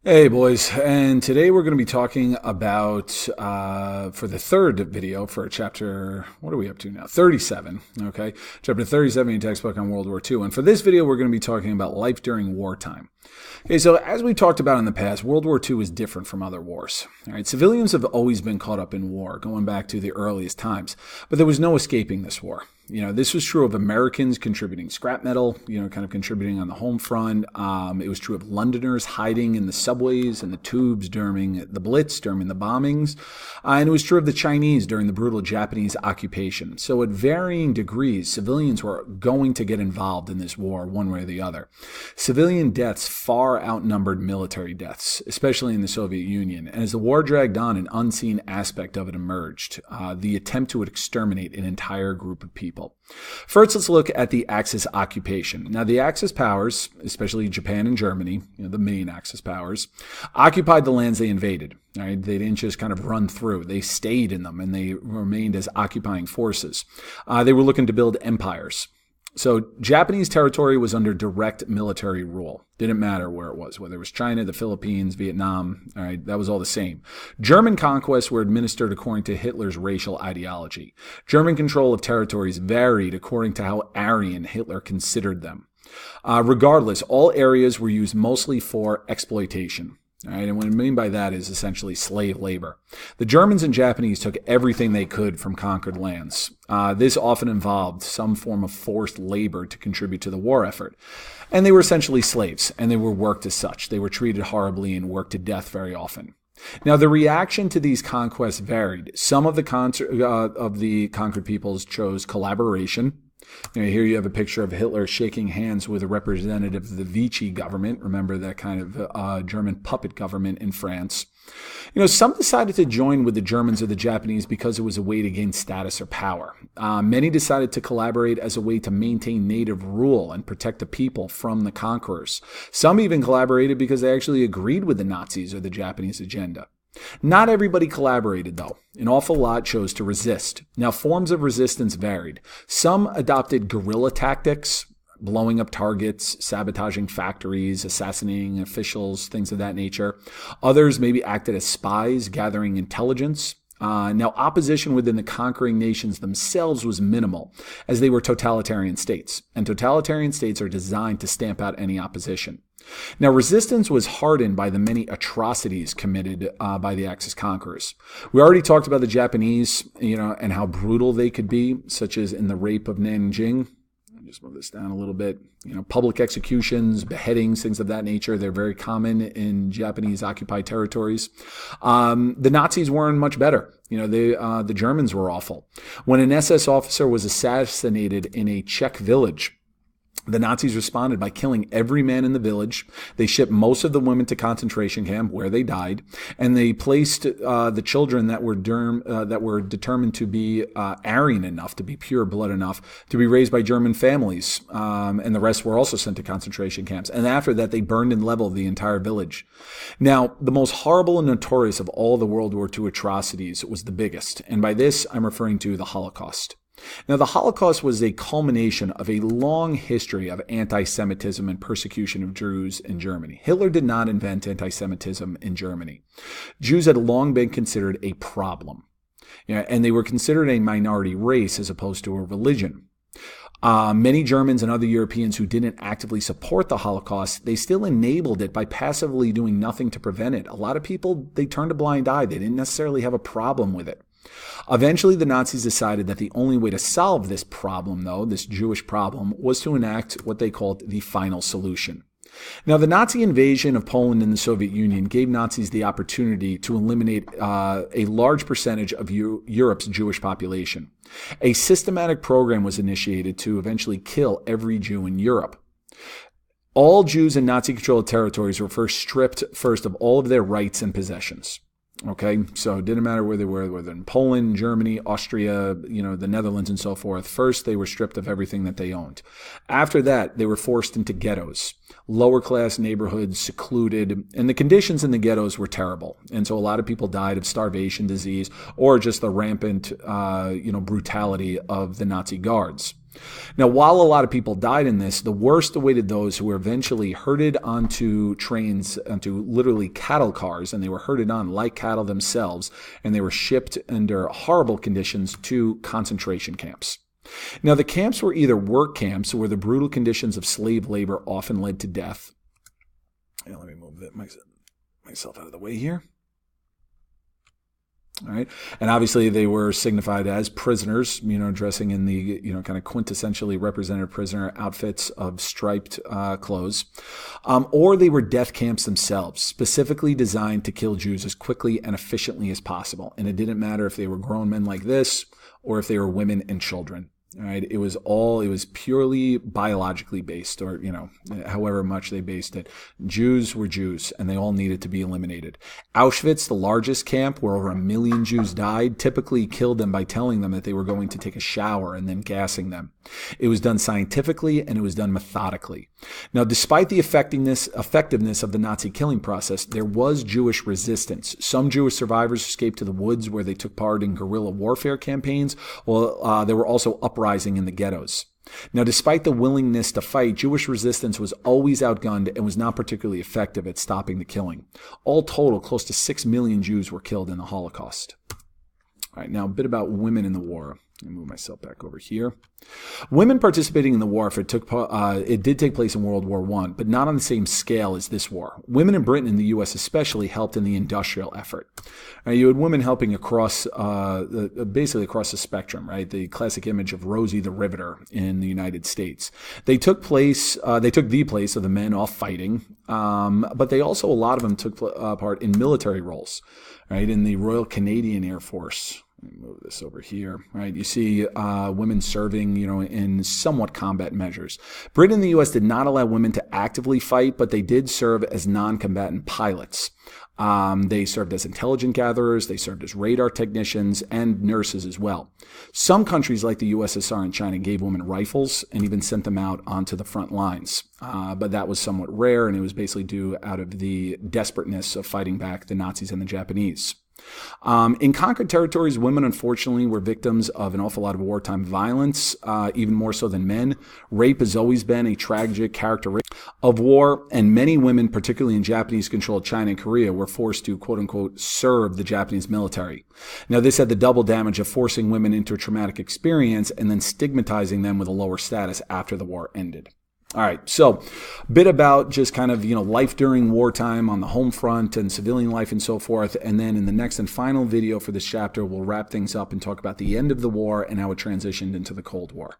Hey boys, and today we're going to be talking about, for the third video for chapter, what are we up to now? 37, okay? Chapter 37 in your textbook on World War II. And for this video, we're going to be talking about life during wartime. Okay, so as we talked about in the past, World War II is different from other wars. All right, civilians have always been caught up in war, going back to the earliest times, but there was no escaping this war. This was true of Americans contributing scrap metal, kind of contributing on the home front. It was true of Londoners hiding in the subways and the tubes during the Blitz, during the bombings. And it was true of the Chinese during the brutal Japanese occupation. So at varying degrees, civilians were going to get involved in this war one way or the other. Civilian deaths far outnumbered military deaths, especially in the Soviet Union. And as the war dragged on, an unseen aspect of it emerged, the attempt to exterminate an entire group of people. First, let's look at the Axis occupation. Now, the Axis powers, especially Japan and Germany, the main Axis powers, occupied the lands they invaded. Right? They didn't just kind of run through. They stayed in them, and they remained as occupying forces. They were looking to build empires. So Japanese territory was under direct military rule. Didn't matter where it was, whether it was China, the Philippines, Vietnam, all right, that was all the same. German conquests were administered according to Hitler's racial ideology. German control of territories varied according to how Aryan Hitler considered them. Regardless, all areas were used mostly for exploitation. All right, and what I mean by that is essentially slave labor. The Germans and Japanese took everything they could from conquered lands. This often involved some form of forced labor to contribute to the war effort. And they were essentially slaves, and they were worked as such. They were treated horribly and worked to death very often. Now, the reaction to these conquests varied. Some of the conquered peoples chose collaboration. Here you have a picture of Hitler shaking hands with a representative of the Vichy government. Remember that kind of German puppet government in France. Some decided to join with the Germans or the Japanese because it was a way to gain status or power. Many decided to collaborate as a way to maintain native rule and protect the people from the conquerors. Some even collaborated because they actually agreed with the Nazis or the Japanese agenda. Not everybody collaborated, though. An awful lot chose to resist. Now, forms of resistance varied. Some adopted guerrilla tactics, blowing up targets, sabotaging factories, assassinating officials, things of that nature. Others maybe acted as spies, gathering intelligence. Now, opposition within the conquering nations themselves was minimal, as they were totalitarian states. And totalitarian states are designed to stamp out any opposition. Now, resistance was hardened by the many atrocities committed by the Axis conquerors. We already talked about the Japanese, and how brutal they could be, such as in the rape of Nanjing. Just move this down a little bit. Public executions, beheadings, things of that nature. They're very common in Japanese occupied territories. The Nazis weren't much better. The Germans were awful. When an SS officer was assassinated in a Czech village, the Nazis responded by killing every man in the village. They shipped most of the women to concentration camp where they died, and they placed the children that were determined to be Aryan enough, to be pure blood enough, to be raised by German families, and the rest were also sent to concentration camps. And after that, they burned and leveled the entire village. Now, the most horrible and notorious of all the World War II atrocities was the biggest, and by this, I'm referring to the Holocaust. Now, the Holocaust was a culmination of a long history of anti-Semitism and persecution of Jews in Germany. Hitler did not invent anti-Semitism in Germany. Jews had long been considered a problem, and they were considered a minority race as opposed to a religion. Many Germans and other Europeans who didn't actively support the Holocaust, they still enabled it by passively doing nothing to prevent it. A lot of people, they turned a blind eye. They didn't necessarily have a problem with it. Eventually, the Nazis decided that the only way to solve this problem, though, this Jewish problem, was to enact what they called the final solution. Now, the Nazi invasion of Poland and the Soviet Union gave Nazis the opportunity to eliminate a large percentage of Europe's Jewish population. A systematic program was initiated to eventually kill every Jew in Europe. All Jews in Nazi-controlled territories were first stripped of all of their rights and possessions. Okay, so it didn't matter where they were, whether in Poland, Germany, Austria, the Netherlands and so forth. First, they were stripped of everything that they owned. After that, they were forced into ghettos, lower class neighborhoods, secluded, and the conditions in the ghettos were terrible. And so a lot of people died of starvation, disease, or just the rampant, brutality of the Nazi guards. Now, while a lot of people died in this, the worst awaited those who were eventually herded onto trains, onto literally cattle cars, and they were herded on like cattle themselves, and they were shipped under horrible conditions to concentration camps. Now, the camps were either work camps where the brutal conditions of slave labor often led to death. Let me move myself out of the way here. All right. And obviously they were signified as prisoners, dressing in the, kind of quintessentially representative prisoner outfits of striped clothes. Or they were death camps themselves, specifically designed to kill Jews as quickly and efficiently as possible. And it didn't matter if they were grown men like this or if they were women and children. All right. It was purely biologically based, or, however much they based it. Jews were Jews, and they all needed to be eliminated. Auschwitz, the largest camp where over 1 million Jews died, typically killed them by telling them that they were going to take a shower and then gassing them. It was done scientifically, and it was done methodically. Now, despite the effectiveness of the Nazi killing process, there was Jewish resistance. Some Jewish survivors escaped to the woods where they took part in guerrilla warfare campaigns, while there were also uprisings in the ghettos. Now, despite the willingness to fight, Jewish resistance was always outgunned and was not particularly effective at stopping the killing. All total, close to 6 million Jews were killed in the Holocaust. All right, now a bit about women in the war. Let me move myself back over here. Women participating in the war, it did take place in World War I, but not on the same scale as this war. Women in Britain and the U.S. especially helped in the industrial effort. You had women helping across, basically across the spectrum, right? The classic image of Rosie the Riveter in the United States. They took the place of the men off fighting, but they also, a lot of them took part in military roles, right? In the Royal Canadian Air Force. Let me move this over here, right? You see women serving, in somewhat combat measures. Britain and the U.S. did not allow women to actively fight, but they did serve as non-combatant pilots. They served as intelligence gatherers, they served as radar technicians, and nurses as well. Some countries like the USSR and China gave women rifles and even sent them out onto the front lines. But that was somewhat rare, and it was basically due out of the desperateness of fighting back the Nazis and the Japanese. In conquered territories, women unfortunately were victims of an awful lot of wartime violence, even more so than men. Rape has always been a tragic characteristic of war, and many women, particularly in Japanese-controlled China and Korea, were forced to, quote-unquote, serve the Japanese military. Now, this had the double damage of forcing women into a traumatic experience and then stigmatizing them with a lower status after the war ended. All right, so a bit about just kind of, life during wartime on the home front and civilian life and so forth. And then in the next and final video for this chapter, we'll wrap things up and talk about the end of the war and how it transitioned into the Cold War.